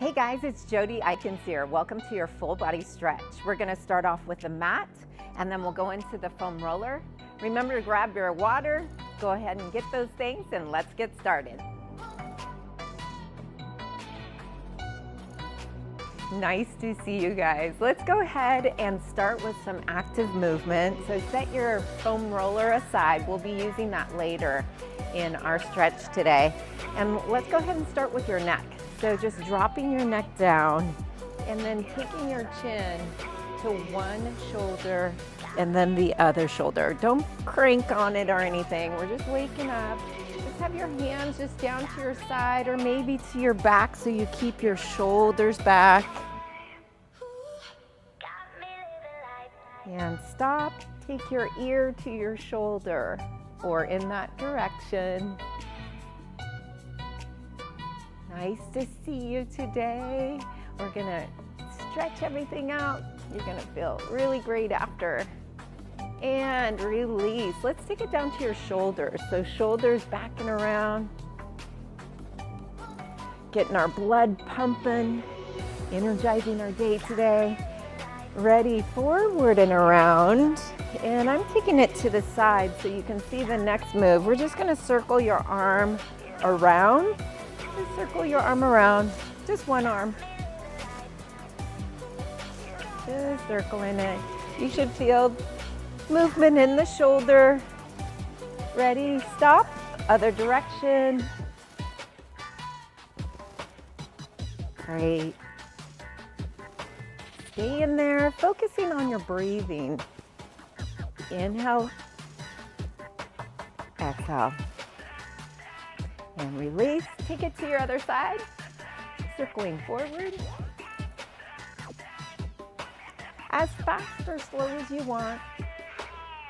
Hey guys, it's Jodi Eichensehr. Welcome to your full body stretch. We're going to start off with the mat and then we'll go into the foam roller. Remember to grab your water, go ahead and get those things, and let's get started. Nice to see you guys. Let's go ahead and start with some active movement. So set your foam roller aside. We'll be using that later in our stretch today. And let's go ahead and start with your neck. So just dropping your neck down and then taking your chin to one shoulder and then the other shoulder. Don't crank on it or anything. We're just waking up. Just have your hands just down to your side or maybe to your back so you keep your shoulders back. And stop. Take your ear to your shoulder or in that direction. Nice to see you today. We're gonna stretch everything out. You're gonna feel really great after. And release. Let's take it down to your shoulders. So shoulders backing around. Getting our blood pumping. Energizing our day today. Ready, forward and around. And I'm taking it to the side so you can see the next move. We're just gonna circle your arm around. Just circle your arm around, just one arm. Just circling it. You should feel movement in the shoulder. Ready, stop, other direction. Great. Stay in there, focusing on your breathing. Inhale, exhale. And release, take it to your other side, circling forward. As fast or slow as you want,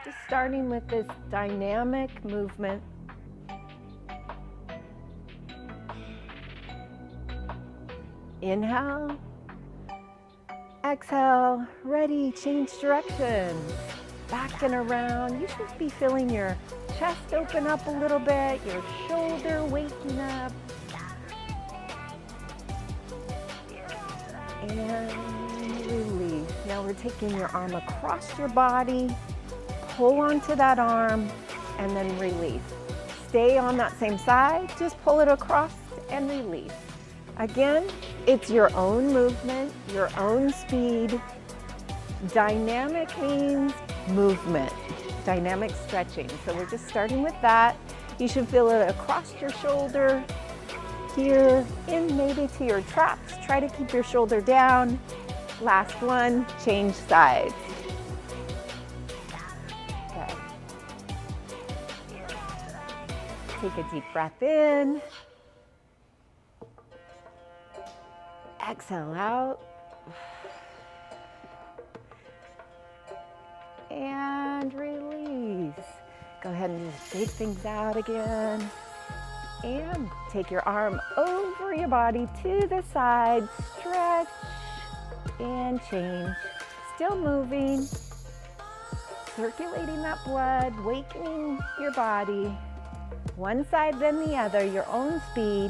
just starting with this dynamic movement. Inhale, exhale, ready, change direction. Back and around, you should be feeling your chest open up a little bit, your shoulder waking up. And release. Now we're taking your arm across your body, pull onto that arm, and then release. Stay on that same side, just pull it across and release. Again, it's your own movement, your own speed. Dynamic means movement. Dynamic stretching. So we're just starting with that. You should feel it across your shoulder, here, in maybe to your traps. Try to keep your shoulder down. Last one, change sides. Okay. Take a deep breath in. Exhale out. And release. Go ahead and just take things out again. And take your arm over your body to the side. Stretch and change. Still moving. Circulating that blood, wakening your body. One side then the other, your own speed.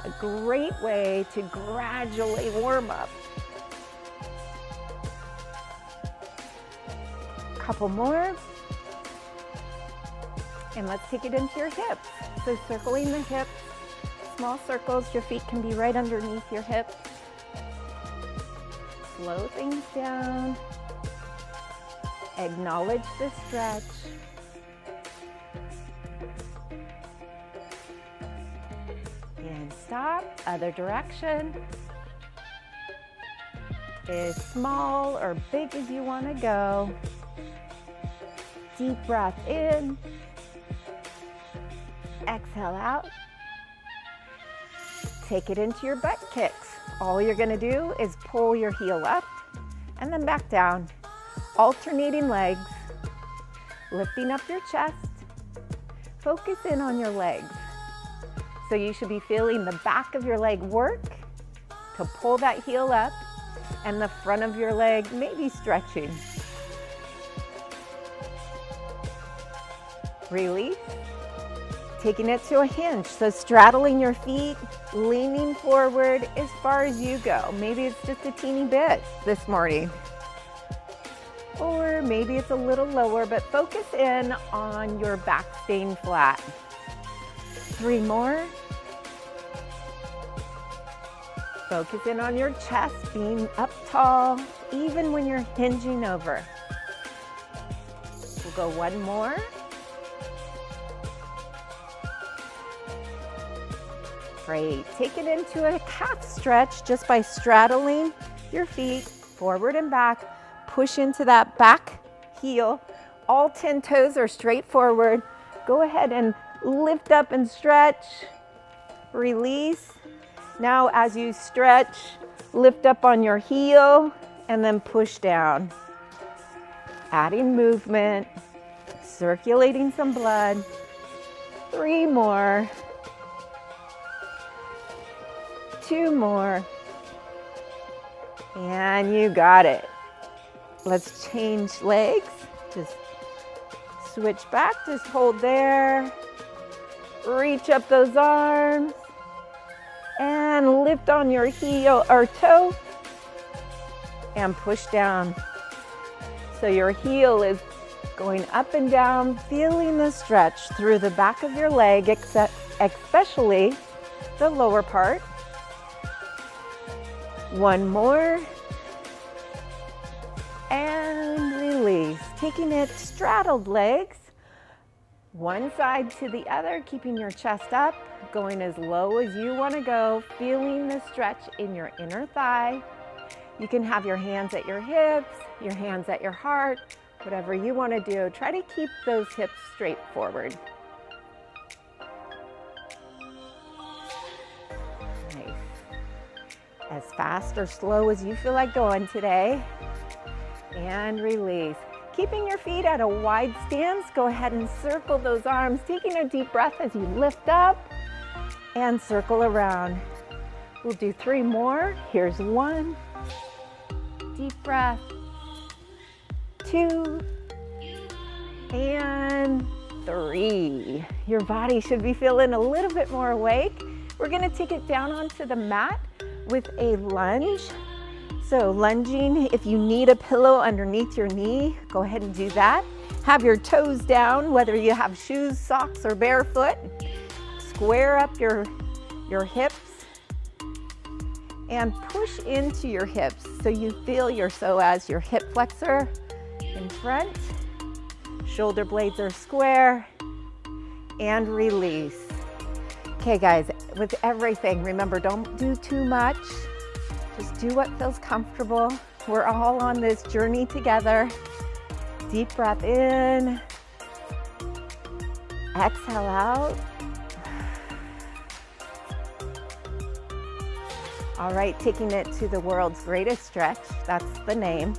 A great way to gradually warm up. Couple more, and let's take it into your hips. So circling the hips, small circles, your feet can be right underneath your hips. Slow things down, acknowledge the stretch. And stop, other direction. As small or big as you want to go. Deep breath in, exhale out. Take it into your butt kicks. All you're gonna do is pull your heel up and then back down. Alternating legs, lifting up your chest. Focus in on your legs. So you should be feeling the back of your leg work to pull that heel up and the front of your leg maybe stretching. Release. taking it to a hinge. So straddling your feet, leaning forward as far as you go. Maybe it's just a teeny bit this morning. Or maybe it's a little lower, but focus in on your back staying flat. 3 more. Focus in on your chest being up tall, even when you're hinging over. We'll go 1 more. Great. Take it into a calf stretch just by straddling your feet forward and back. Push into that back heel. All 10 toes are straight forward. Go ahead and lift up and stretch. Release. Now as you stretch, lift up on your heel and then push down. Adding movement, circulating some blood. 3 more. 2 more. And you got it. Let's change legs. Just switch back, just hold there. Reach up those arms and lift on your heel or toe and push down. So your heel is going up and down, feeling the stretch through the back of your leg, especially the lower part. 1 more. And release. Taking it straddled legs, one side to the other, keeping your chest up, going as low as you want to go, feeling the stretch in your inner thigh. You can have your hands at your hips, your hands at your heart, whatever you want to do. Try to keep those hips straight forward. Nice. As fast or slow as you feel like going today. And release. Keeping your feet at a wide stance, go ahead and circle those arms, taking a deep breath as you lift up and circle around. We'll do 3 more. Here's 1. Deep breath. 2. And 3. Your body should be feeling a little bit more awake. We're going to take it down onto the mat with a lunge. So lunging, if you need a pillow underneath your knee, go ahead and do that. Have your toes down, whether you have shoes, socks, or barefoot. Square up your hips and push into your hips so you feel your psoas, your hip flexor in front. Shoulder blades are square and release. Okay guys, with everything, remember, don't do too much. Just do what feels comfortable. We're all on this journey together. Deep breath in. Exhale out. All right, taking it to the world's greatest stretch. That's the name.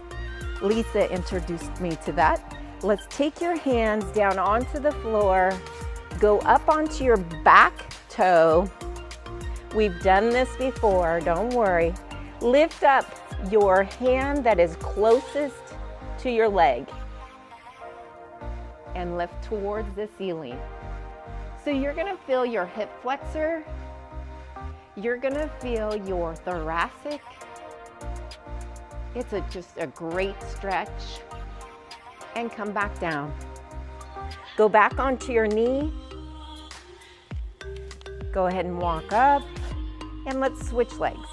Lisa introduced me to that. Let's take your hands down onto the floor. Go up onto your back toe. We've done this before, don't worry. Lift up your hand that is closest to your leg and lift towards the ceiling. So you're gonna feel your hip flexor, you're gonna feel your thoracic. It's just a great stretch. And come back down. Go back onto your knee. Go ahead and walk up and let's switch legs.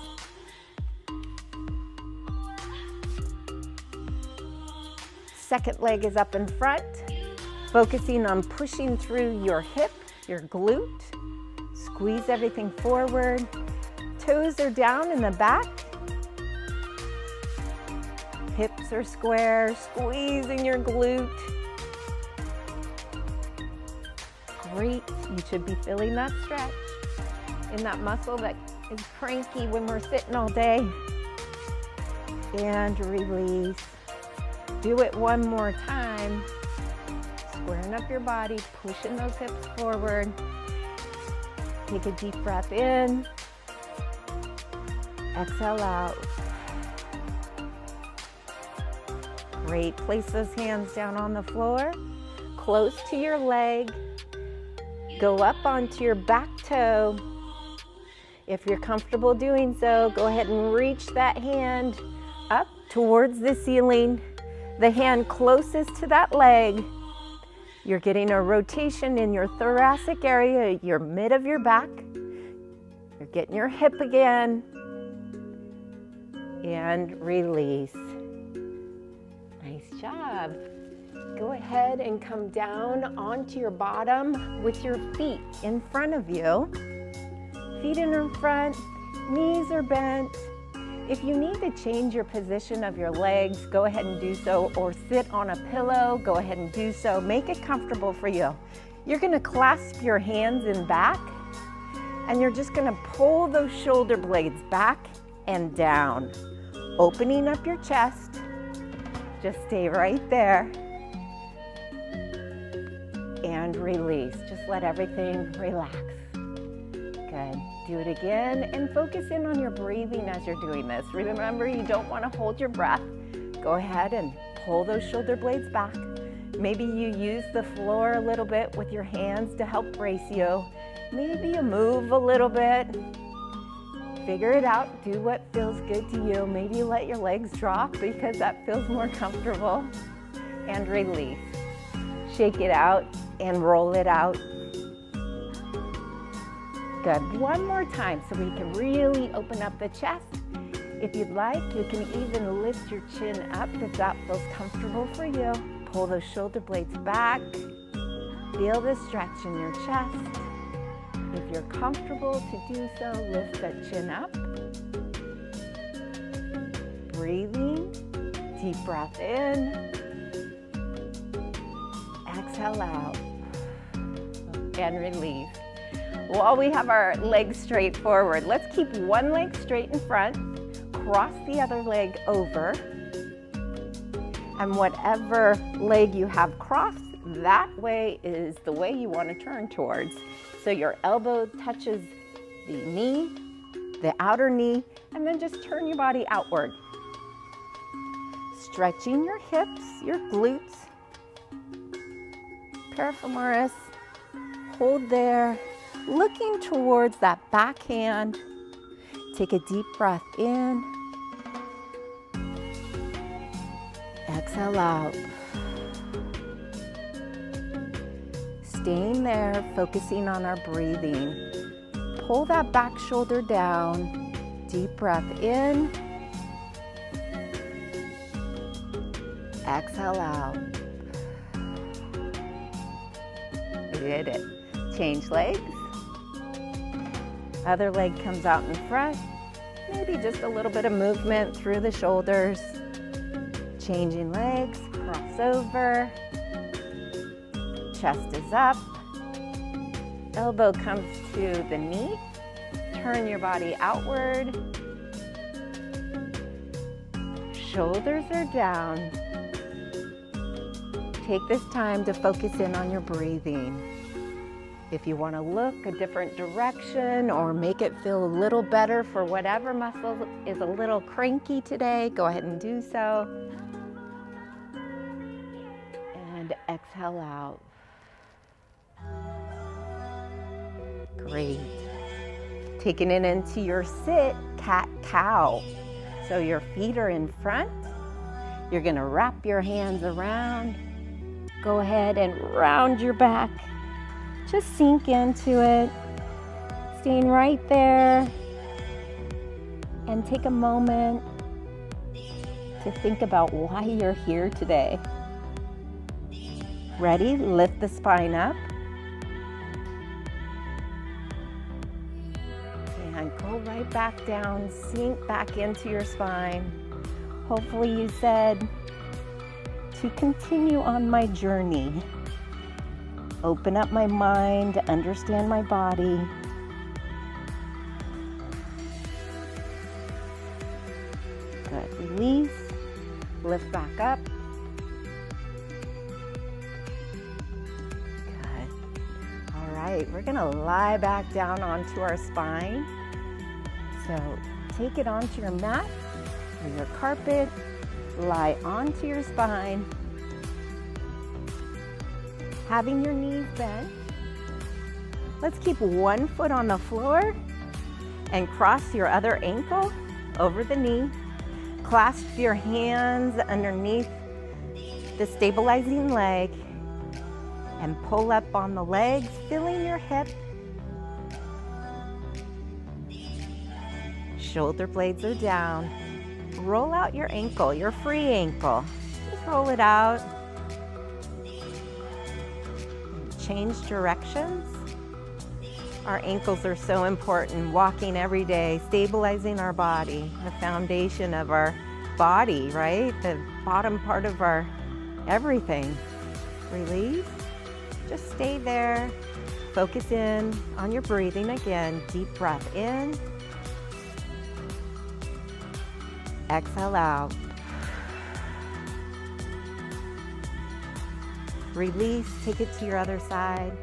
Second leg is up in front, focusing on pushing through your hip, your glute. Squeeze everything forward. Toes are down in the back. Hips are square, squeezing your glute. Great, you should be feeling that stretch in that muscle that is cranky when we're sitting all day. And release. Do it one more time. Squaring up your body, pushing those hips forward. Take a deep breath in. Exhale out. Great, place those hands down on the floor, close to your leg. Go up onto your back toe. If you're comfortable doing so, go ahead and reach that hand up towards the ceiling, the hand closest to that leg. You're getting a rotation in your thoracic area, your mid of your back. You're getting your hip again. And release. Nice job. Go ahead and come down onto your bottom with your feet in front of you. Feet in front, knees are bent. If you need to change your position of your legs, go ahead and do so, or sit on a pillow, go ahead and do so. Make it comfortable for you. You're gonna clasp your hands in back, and you're just gonna pull those shoulder blades back and down, opening up your chest. Just stay right there. And release. Just let everything relax. Good. Do it again and focus in on your breathing as you're doing this. Remember, you don't want to hold your breath. Go ahead and pull those shoulder blades back. Maybe you use the floor a little bit with your hands to help brace you. Maybe you move a little bit. Figure it out. Do what feels good to you. Maybe you let your legs drop because that feels more comfortable. And release. Shake it out and roll it out. Good. One more time so we can really open up the chest. If you'd like, you can even lift your chin up if that feels comfortable for you. Pull those shoulder blades back. Feel the stretch in your chest. If you're comfortable to do so, lift that chin up. Breathing. Deep breath in. Exhale out. And release. While we have our legs straight forward, let's keep one leg straight in front, cross the other leg over, and whatever leg you have crossed, that way is the way you want to turn towards. So your elbow touches the knee, the outer knee, and then just turn your body outward. Stretching your hips, your glutes, parafemoris, hold there. Looking towards that back hand. Take a deep breath in. Exhale out. Staying there, focusing on our breathing. Pull that back shoulder down. Deep breath in. Exhale out. We did it. Change legs. Other leg comes out in front. Maybe just a little bit of movement through the shoulders. Changing legs, cross over. Chest is up. Elbow comes to the knee. Turn your body outward. Shoulders are down. Take this time to focus in on your breathing. If you want to look a different direction or make it feel a little better for whatever muscle is a little cranky today, go ahead and do so. And exhale out. Great. Taking it into your sit, cat-cow. So your feet are in front. You're going to wrap your hands around. Go ahead and round your back. Just sink into it, staying right there, and take a moment to think about why you're here today. Ready? Lift the spine up. And go right back down, sink back into your spine. Hopefully you said, to continue on my journey. Open up my mind, understand my body. Good. Release. Lift back up. Good. All right, we're gonna lie back down onto our spine. So take it onto your mat or your carpet. Lie onto your spine. Having your knees bent, Let's keep one foot on the floor and cross your other ankle over the knee. Clasp your hands underneath the stabilizing leg and pull up on the legs, feeling your hip. Shoulder blades are down. Roll out your ankle, your free ankle. Just roll it out. Change directions. Our ankles are so important, walking every day, stabilizing our body, the foundation of our body, right? The bottom part of our everything. Release. Just stay there. Focus in on your breathing again. Deep breath in. Exhale out. Release, take it to your other side.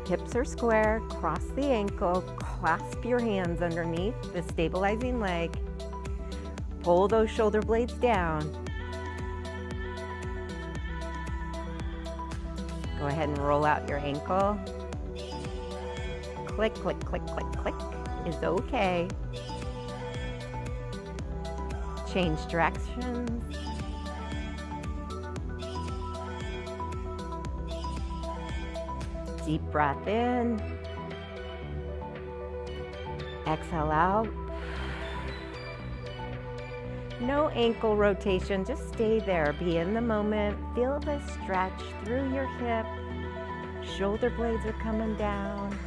Hips are square, cross the ankle, clasp your hands underneath the stabilizing leg. Pull those shoulder blades down. Go ahead and roll out your ankle. Click, click, click, click, click is okay. Change directions. Deep breath in. Exhale out. No ankle rotation, just stay there. Be in the moment. Feel the stretch through your hip. Shoulder blades are coming down.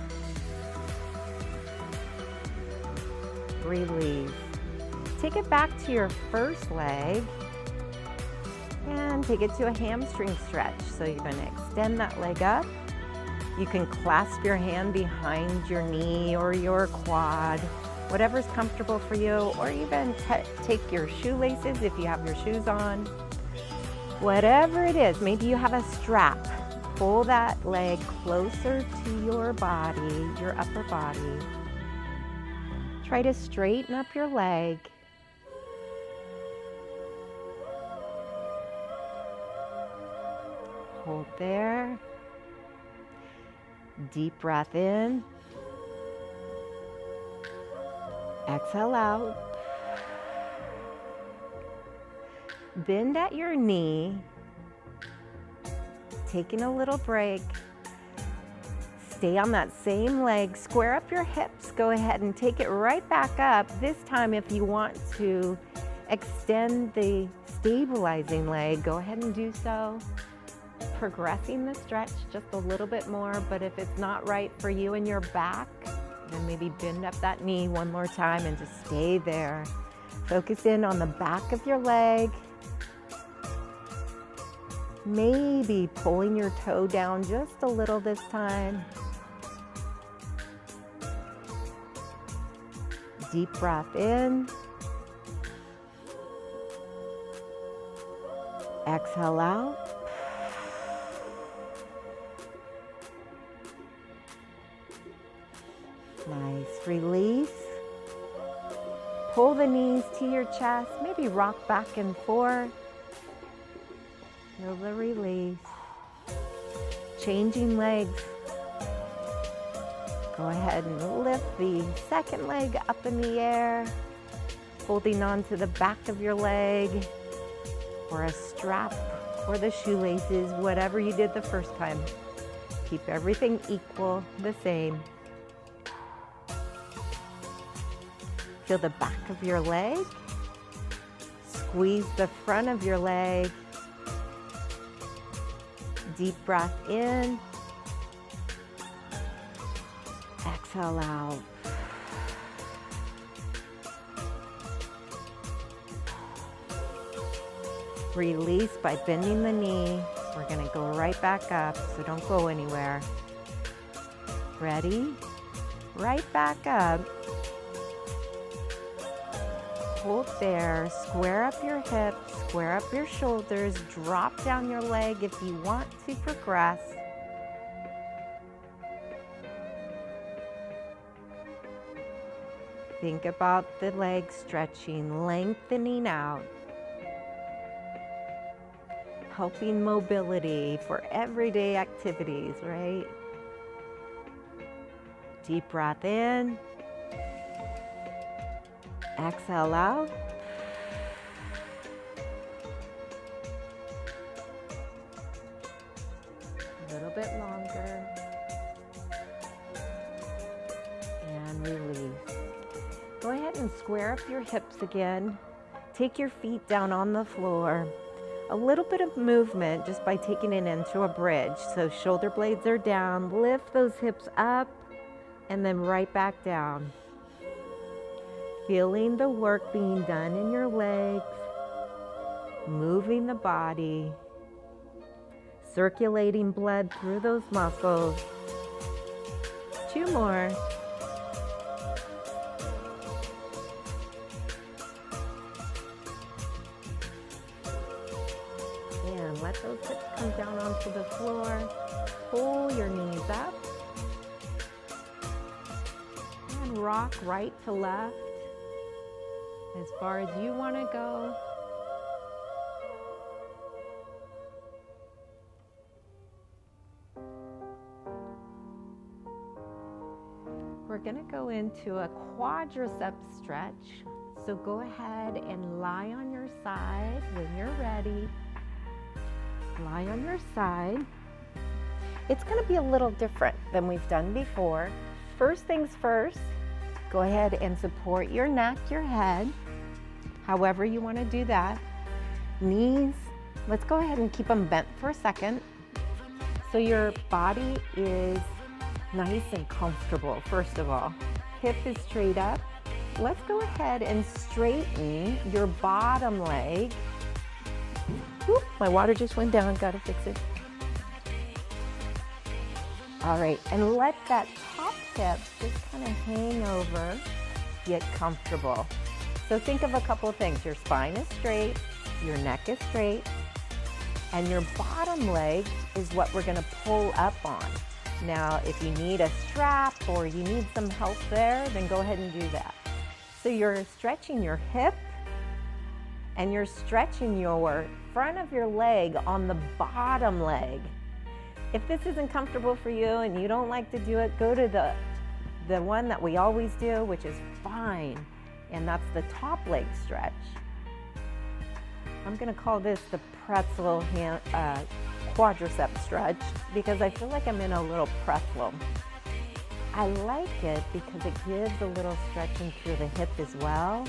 Release. Take it back to your first leg and take it to a hamstring stretch. So you're going to extend that leg up. You can clasp your hand behind your knee or your quad, whatever's comfortable for you, or even take your shoelaces if you have your shoes on. Whatever it is, maybe you have a strap. Pull that leg closer to your body, your upper body. Try to straighten up your leg. Hold there. Deep breath in. Exhale out. Bend at your knee. Taking a little break. Stay on that same leg. Square up your hips. Go ahead and take it right back up. This time, if you want to extend the stabilizing leg, go ahead and do so. Progressing the stretch just a little bit more, but if it's not right for you and your back, then maybe bend up that knee one more time and just stay there. Focus in on the back of your leg. Maybe pulling your toe down just a little this time. Deep breath in. Exhale out. Nice. Release. Pull the knees to your chest. Maybe rock back and forth. Feel the release. Changing legs. Go ahead and lift the second leg up in the air, holding on to the back of your leg or a strap or the shoelaces, whatever you did the first time. Keep everything equal, the same. Feel the back of your leg. Squeeze the front of your leg. Deep breath in. Exhale out. Release by bending the knee. We're going to go right back up, so don't go anywhere. Ready? Right back up. Hold there, square up your hips, square up your shoulders, drop down your leg if you want to progress. Think about the leg stretching, lengthening out. helping mobility for everyday activities, right? Deep breath in. Exhale out. A little bit longer. And release. Go ahead and square up your hips again. Take your feet down on the floor. A little bit of movement just by taking it into a bridge. So shoulder blades are down. Lift those hips up and then right back down. Feeling the work being done in your legs. Moving the body. Circulating blood through those muscles. 2 more. And let those hips come down onto the floor. Pull your knees up. And rock right to left as far as you want to go. We're going to go into a quadricep stretch. So go ahead and lie on your side when you're ready. Lie on your side. It's going to be a little different than we've done before. First things first, go ahead and support your neck, your head, however you want to do that. Knees, let's go ahead and keep them bent for a second so your body is nice and comfortable. First of all, hip is straight up. Let's go ahead and straighten your bottom leg. Oop, my water just went down, gotta fix it. All right, and let that top hip just kind of hang over, get comfortable. So think of a couple of things. Your spine is straight, your neck is straight, and your bottom leg is what we're gonna pull up on. Now, if you need a strap or you need some help there, then go ahead and do that. So you're stretching your hip and you're stretching your front of your leg on the bottom leg. If this isn't comfortable for you and you don't like to do it, go to the one that we always do, which is fine, and that's the top leg stretch. I'm gonna call this the pretzel quadricep stretch because I feel like I'm in a little pretzel. I like it because it gives a little stretching through the hip as well,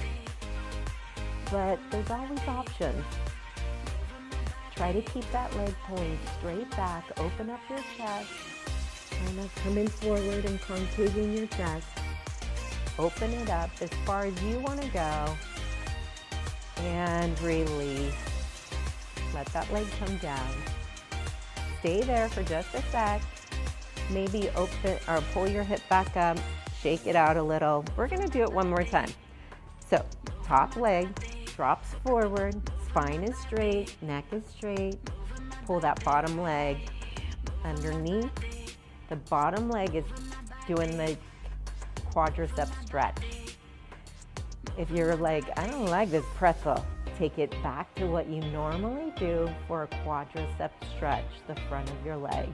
but there's always options. Try to keep that leg pulling straight back, open up your chest, kind of coming forward and concaving your chest. Open it up as far as you want to go and release. Let that leg come down. Stay there for just a sec. Maybe open or pull your hip back up, shake it out a little. We're gonna do it one more time. So top leg drops forward, spine is straight, neck is straight. Pull that bottom leg underneath. The bottom leg is doing the quadricep stretch. If you're like, I don't like this pretzel, take it back to what you normally do for a quadricep stretch, the front of your leg.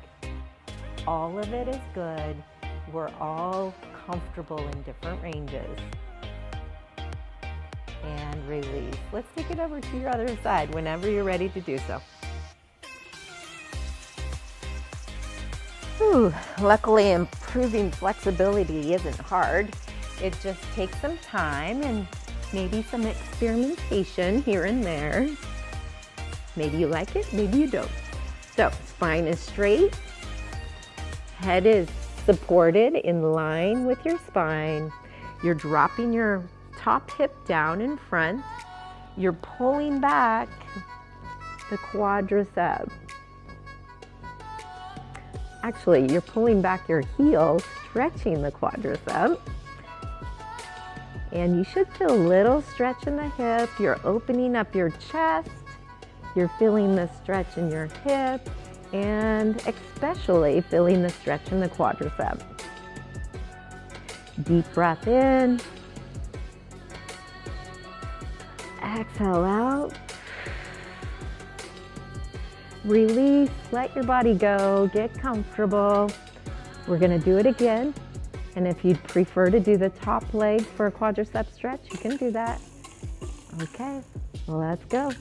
All of it is good. We're all comfortable in different ranges. And release. Let's take it over to your other side whenever you're ready to do so. Whew, luckily improving flexibility isn't hard. It just takes some time and maybe some experimentation here and there. Maybe you like it, maybe you don't. So spine is straight. Head is supported in line with your spine. You're dropping your top hip down in front. You're pulling back the quadricep. Actually, you're pulling back your heel, stretching the quadricep. And you should feel a little stretch in the hip. You're opening up your chest. You're feeling the stretch in your hip. And especially feeling the stretch in the quadricep. Deep breath in. Exhale out. Release, let your body go, get comfortable. We're gonna do it again. And if you'd prefer to do the top leg for a quadricep stretch, you can do that. Okay, let's go.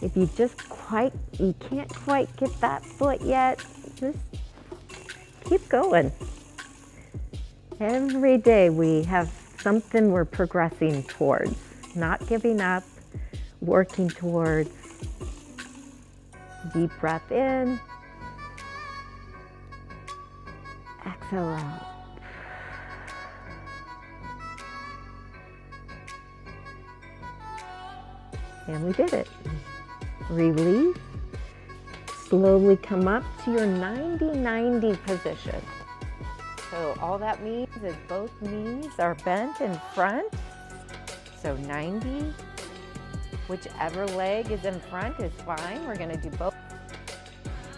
If you can't quite get that foot yet, just keep going. Every day we have something we're progressing towards, not giving up, working towards. Deep breath in, exhale out. And we did it. Release. Slowly come up to your 90-90 position. So all that means is both knees are bent in front. So 90. Whichever leg is in front is fine. We're going to do both.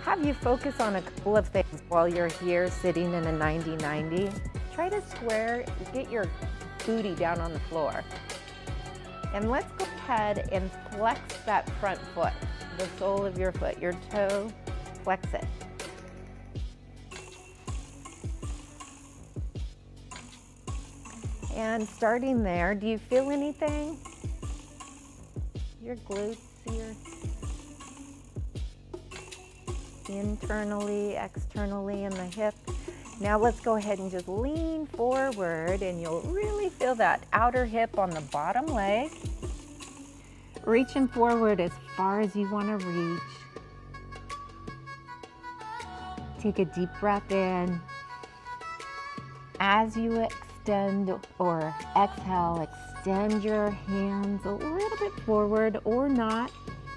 Have you focus on a couple of things while you're here sitting in a 90-90. Try to square, get your booty down on the floor. And let's go ahead and flex that front foot, the sole of your foot, your toe, flex it. And starting there, do you feel anything? Your glutes here? Internally, externally in the hip. Now let's go ahead and just lean forward and you'll really feel that outer hip on the bottom leg. Reaching forward as far as you want to reach. Take a deep breath in. As you extend or exhale, extend your hands a little bit forward or not.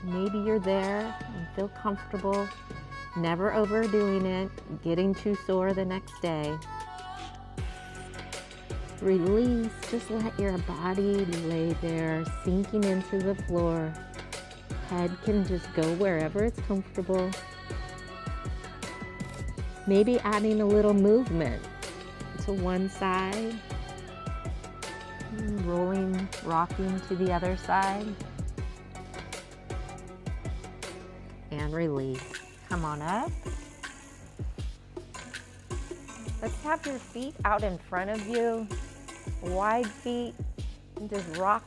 Maybe you're there and feel comfortable. Never overdoing it, getting too sore the next day. Release, just let your body lay there, sinking into the floor. Head can just go wherever it's comfortable. Maybe adding a little movement to one side, rolling, rocking to the other side, and release. Come on up. Let's have your feet out in front of you, wide feet, and just rock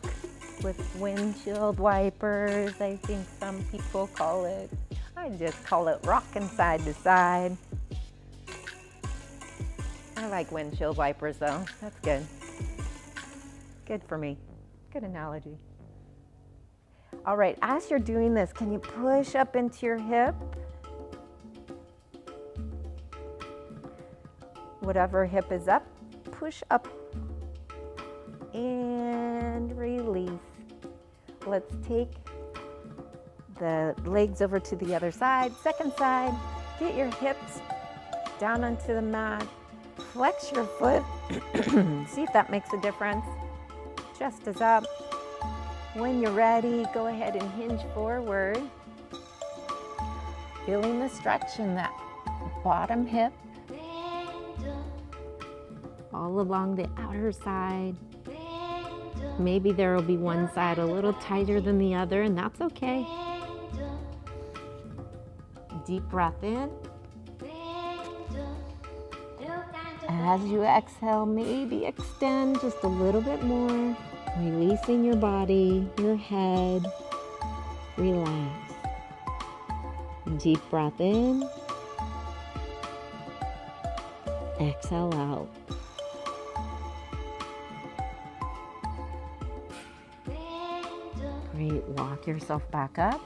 with windshield wipers, I think some people call it. I just call it rocking side to side. I like windshield wipers though, that's good. Good for me, good analogy. All right, as you're doing this, can you push up into your hip? Whatever hip is up, push up and release. Let's take the legs over to the other side, second side. Get your hips down onto the mat. Flex your foot. See if that makes a difference. Chest is up. When you're ready, go ahead and hinge forward. Feeling the stretch in that bottom hip. All along the outer side. Maybe there will be one side a little tighter than the other, and that's okay. Deep breath in. As you exhale, maybe extend just a little bit more, releasing your body, your head. Relax. Deep breath in. Exhale out. Great, walk yourself back up.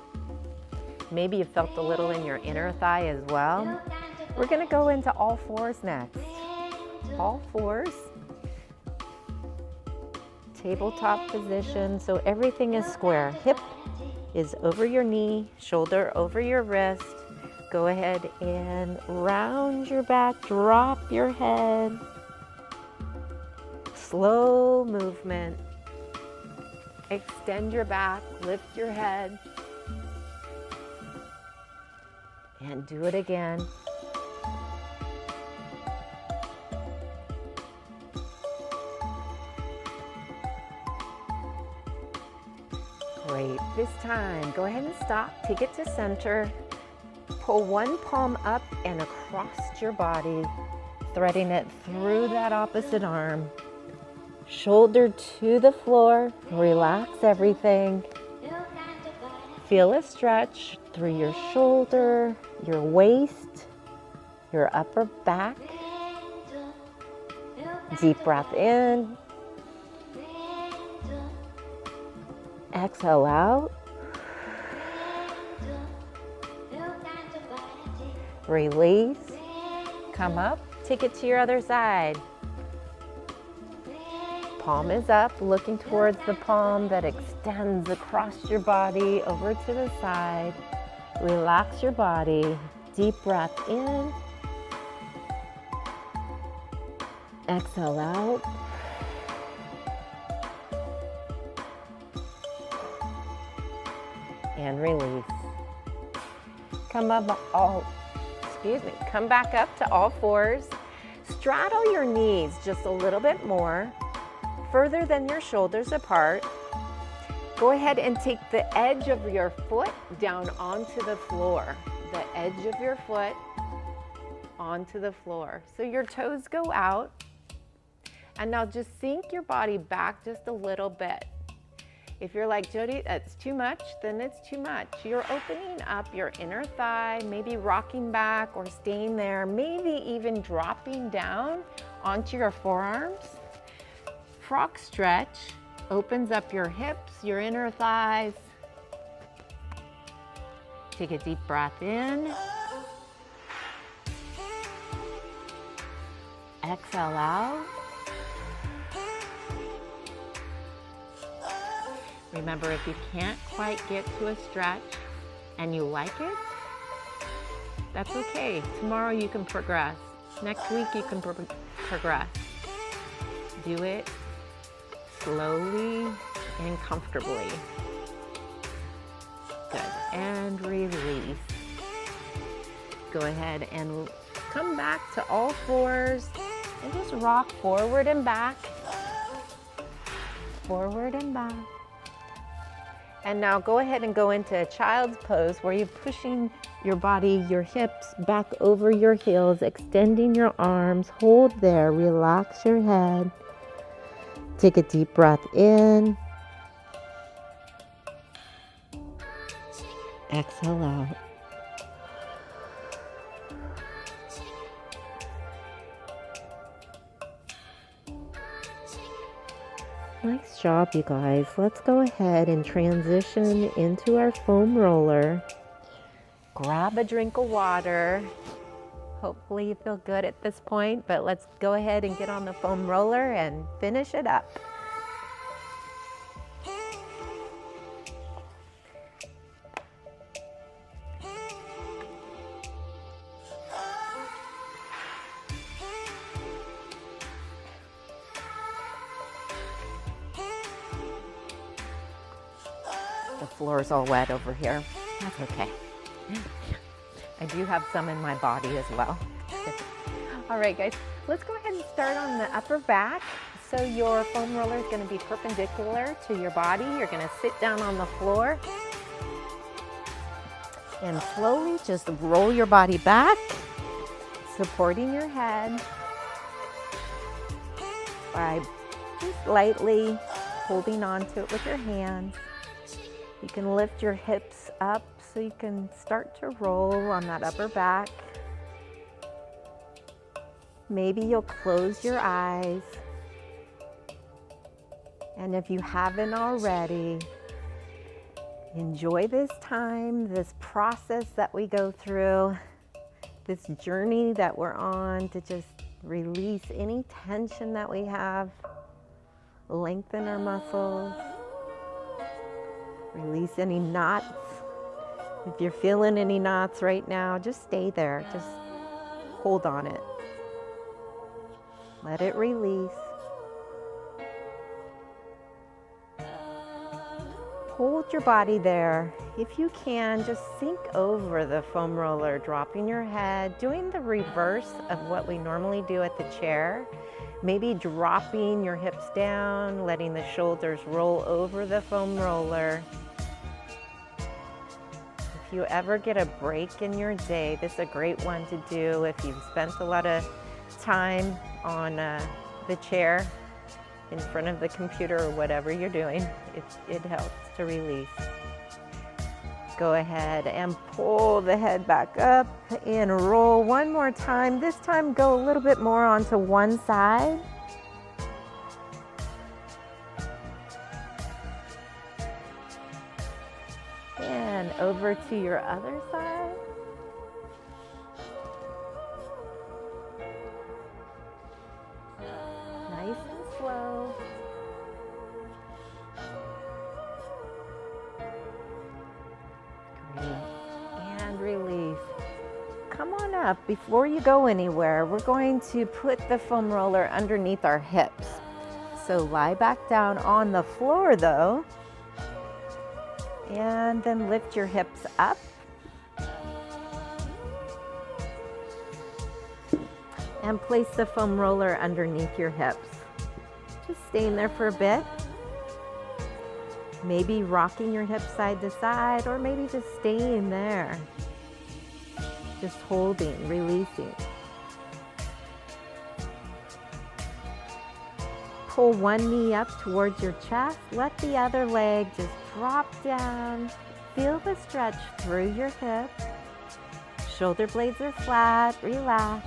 Maybe you felt a little in your inner thigh as well. We're gonna go into all fours next. All fours. Tabletop position, so everything is square. Hip is over your knee, shoulder over your wrist. Go ahead and round your back, drop your head. Slow movement. Extend your back, lift your head. And do it again. Great. This time, go ahead and stop. Take it to center. Pull one palm up and across your body, threading it through that opposite arm. Shoulder to the floor. Relax everything. Feel a stretch through your shoulder, your waist, your upper back. Deep breath in. Exhale out. Release. Come up. Take it to your other side. Palm is up, looking towards the palm that extends across your body over to the side. Relax your body. Deep breath in. Exhale out. And release. Come back up to all fours. Straddle your knees just a little bit more, further than your shoulders apart. Go ahead and take the edge of your foot down onto the floor. The edge of your foot onto the floor. So your toes go out. And now just sink your body back just a little bit. If you're like, Jodi, that's too much, then it's too much. You're opening up your inner thigh, maybe rocking back or staying there, maybe even dropping down onto your forearms. Frog stretch opens up your hips, your inner thighs. Take a deep breath in. Exhale out. Remember, if you can't quite get to a stretch and you like it, that's okay. Tomorrow you can progress. Next week you can progress. Do it slowly and comfortably. Good. And release. Go ahead and come back to all fours and just rock forward and back. Forward and back. And now go ahead and go into a child's pose where you're pushing your body, your hips back over your heels, extending your arms. Hold there. Relax your head. Take a deep breath in. Exhale out. Nice job, you guys. Let's go ahead and transition into our foam roller. Grab a drink of water. Hopefully you feel good at this point, but let's go ahead and get on the foam roller and finish it up. The floor is all wet over here. That's okay. I do have some in my body as well. All right, guys, let's go ahead and start on the upper back. So your foam roller is going to be perpendicular to your body. You're going to sit down on the floor and slowly just roll your body back, supporting your head by just lightly holding on to it with your hands. You can lift your hips up so you can start to roll on that upper back. Maybe you'll close your eyes. And if you haven't already, enjoy this time, this process that we go through, this journey that we're on to just release any tension that we have, lengthen our muscles. Release any knots. If you're feeling any knots right now, just stay there. Just hold on it. Let it release. Hold your body there. If you can, just sink over the foam roller, dropping your head, doing the reverse of what we normally do at the chair. Maybe dropping your hips down, letting the shoulders roll over the foam roller. you ever get a break in your day, this is a great one to do if you've spent a lot of time on the chair in front of the computer or whatever you're doing. It helps to release. Go ahead and pull the head back up and roll one more time. This time go a little bit more onto one side. And over to your other side. Nice and slow. Great. And release. Come on up. Before you go anywhere, we're going to put the foam roller underneath our hips. So lie back down on the floor though. And then lift your hips up. And place the foam roller underneath your hips. Just staying there for a bit. Maybe rocking your hips side to side, or maybe just staying there. Just holding, releasing. Pull one knee up towards your chest. Let the other leg just drop down. Feel the stretch through your hips. Shoulder blades are flat, relaxed.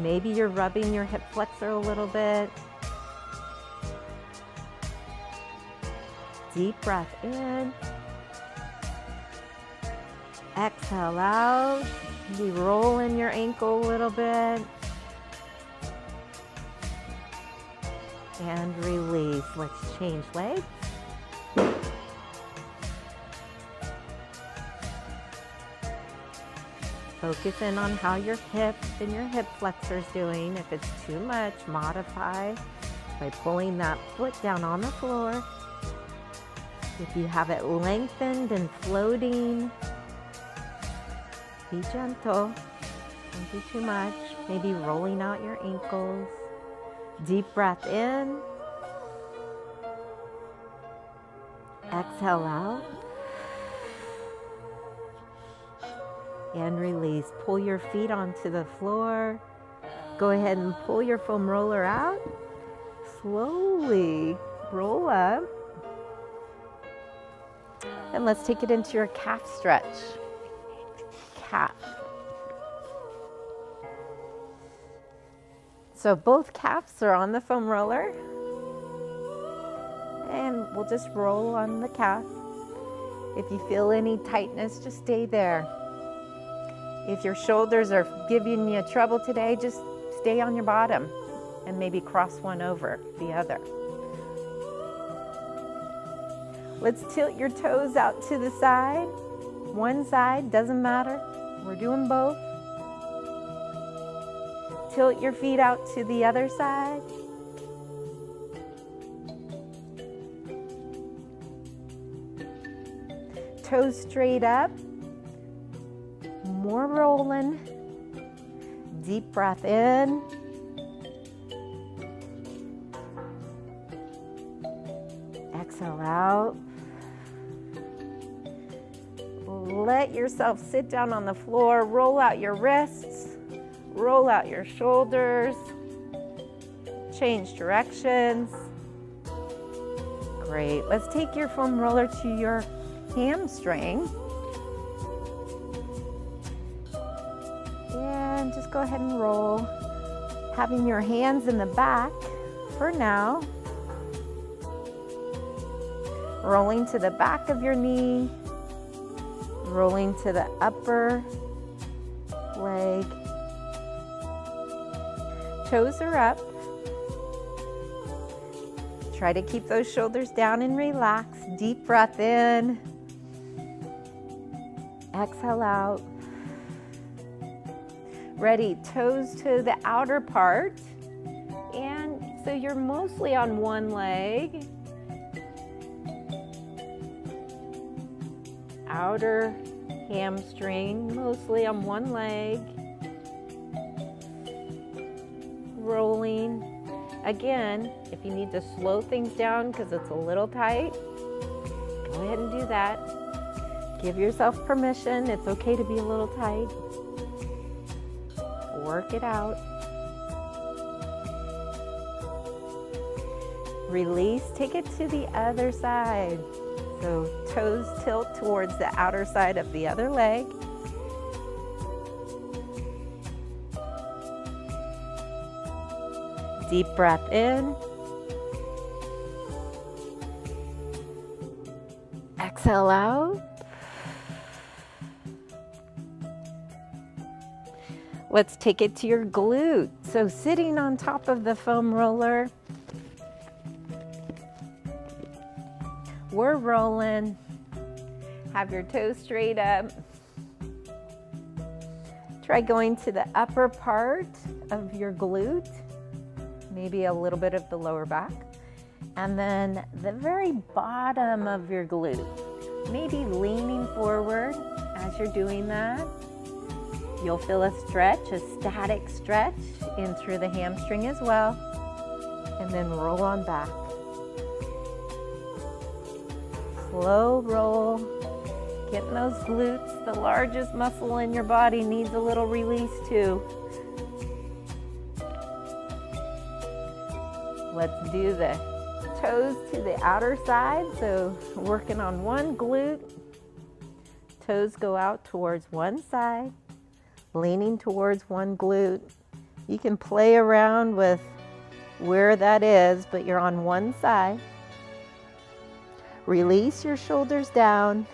Maybe you're rubbing your hip flexor a little bit. Deep breath in. Exhale out. Maybe roll in your ankle a little bit. And release. Let's change legs. Focus in on how your hips and your hip flexors doing. If it's too much, modify by pulling that foot down on the floor. If you have it lengthened and floating, be gentle. Don't do too much. Maybe rolling out your ankles. Deep breath in. Exhale out. And release. Pull your feet onto the floor. Go ahead and pull your foam roller out. Slowly roll up. And let's take it into your calf stretch. Calf. So both calves are on the foam roller. And we'll just roll on the calf. If you feel any tightness, just stay there. If your shoulders are giving you trouble today, just stay on your bottom and maybe cross one over the other. Let's tilt your toes out to the side. One side, doesn't matter. We're doing both. Tilt your feet out to the other side. Toes straight up. More rolling. Deep breath in. Exhale out. Let yourself sit down on the floor. Roll out your wrists. Roll out your shoulders. Change directions. Great. Let's take your foam roller to your hamstring. And just go ahead and roll. Having your hands in the back for now. Rolling to the back of your knee. Rolling to the upper leg. Toes are up. Try to keep those shoulders down and relax. Deep breath in. Exhale out. Ready, toes to the outer part. And so you're mostly on one leg. Outer hamstring, mostly on one leg. Rolling. Again, if you need to slow things down because it's a little tight, Go ahead and do that. Give yourself permission. It's okay to be a little tight. Work it out. Release, take it to the other side. So toes tilt towards the outer side of the other leg. Deep breath in. Exhale out. Let's take it to your glute. So sitting on top of the foam roller, we're rolling. Have your toes straight up. Try going to the upper part of your glute, maybe a little bit of the lower back, and then the very bottom of your glute. Maybe leaning forward as you're doing that. You'll feel a stretch, a static stretch in through the hamstring as well, and then roll on back. Slow roll, getting those glutes, the largest muscle in your body, needs a little release too. Let's do the toes to the outer side, so working on one glute. Toes go out towards one side, leaning towards one glute. You can play around with where that is, but you're on one side. Release your shoulders down.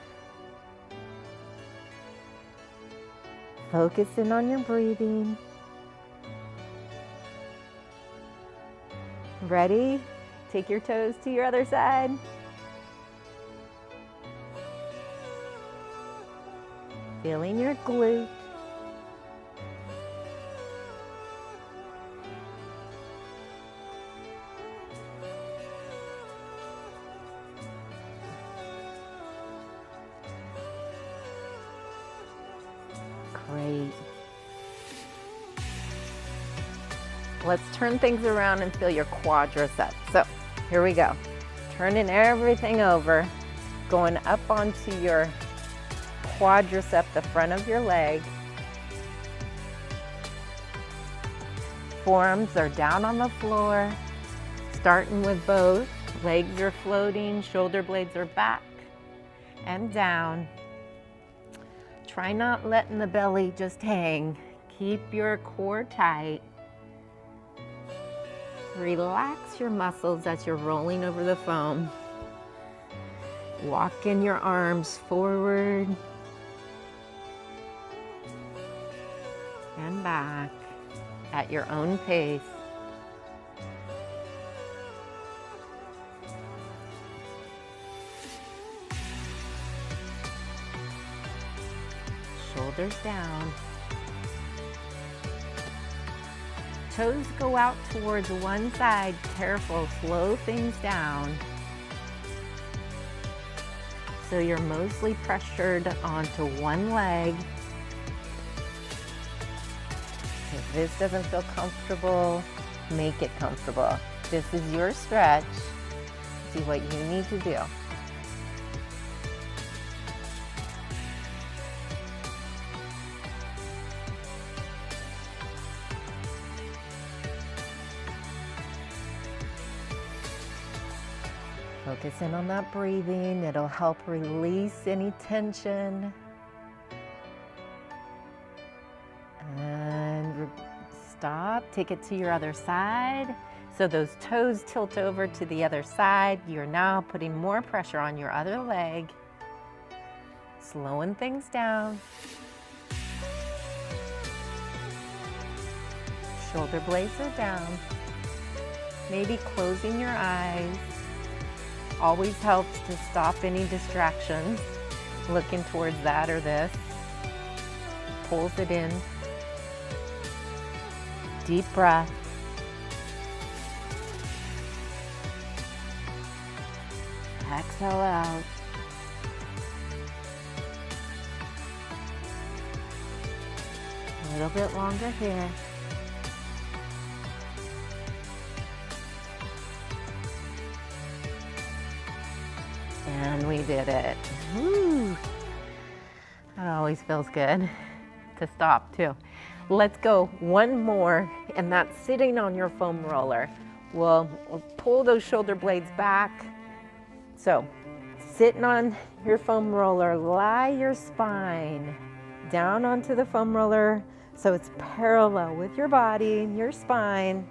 Focus in on your breathing. Ready? Take your toes to your other side. Feeling your glute. Great. Let's turn things around and feel your quadriceps. So here we go. Turning everything over, going up onto your quadricep, the front of your leg. Forearms are down on the floor, starting with both. Legs are floating, shoulder blades are back and down. Try not letting the belly just hang. Keep your core tight. Relax your muscles as you're rolling over the foam. Walk in your arms forward and back at your own pace. Shoulders down. Toes go out towards one side. Careful, slow things down. So you're mostly pressured onto one leg. If this doesn't feel comfortable, make it comfortable. This is your stretch. See what you need to do. Focus in on that breathing. It'll help release any tension. And stop. Take it to your other side. So those toes tilt over to the other side. You're now putting more pressure on your other leg. Slowing things down. Shoulder blades are down. Maybe closing your eyes. Always helps to stop any distractions. Looking towards that or this. Pulls it in. Deep breath. Exhale out. A little bit longer here. And we did it. Woo. That always feels good to stop too. Let's go one more, and that's sitting on your foam roller. We'll pull those shoulder blades back. So sitting on your foam roller, lie your spine down onto the foam roller so it's parallel with your body, your spine.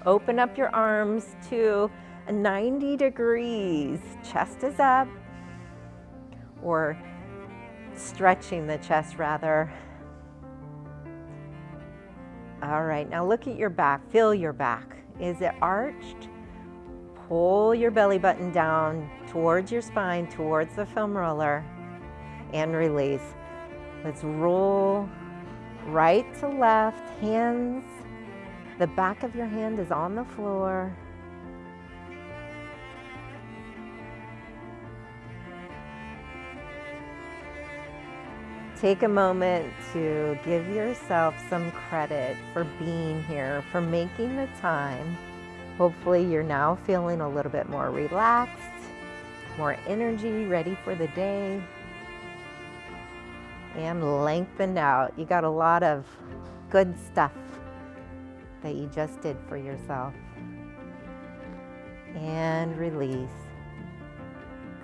Open up your arms to 90 degrees. Chest is up, or stretching the chest rather. All right, now look at your back. Feel your back. Is it arched? Pull your belly button down towards your spine, towards the foam roller, and release. Let's roll right to left, hands. The back of your hand is on the floor. Take a moment to give yourself some credit for being here, for making the time. Hopefully you're now feeling a little bit more relaxed, more energy, ready for the day, and lengthened out. You got a lot of good stuff that you just did for yourself. And release.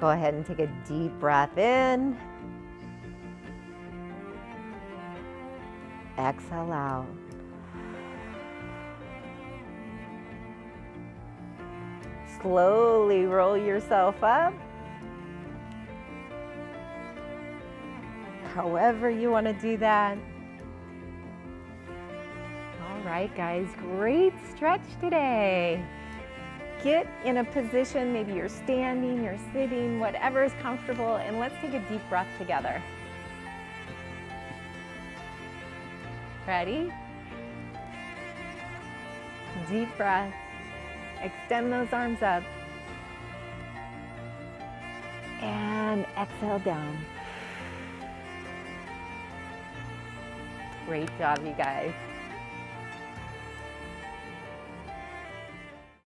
Go ahead and take a deep breath in. Exhale out. Slowly roll yourself up. However you want to do that. All right, guys, great stretch today. Get in a position, maybe you're standing, you're sitting, whatever is comfortable, and let's take a deep breath together. Ready? Deep breath. Extend those arms up. And exhale down. Great job, you guys.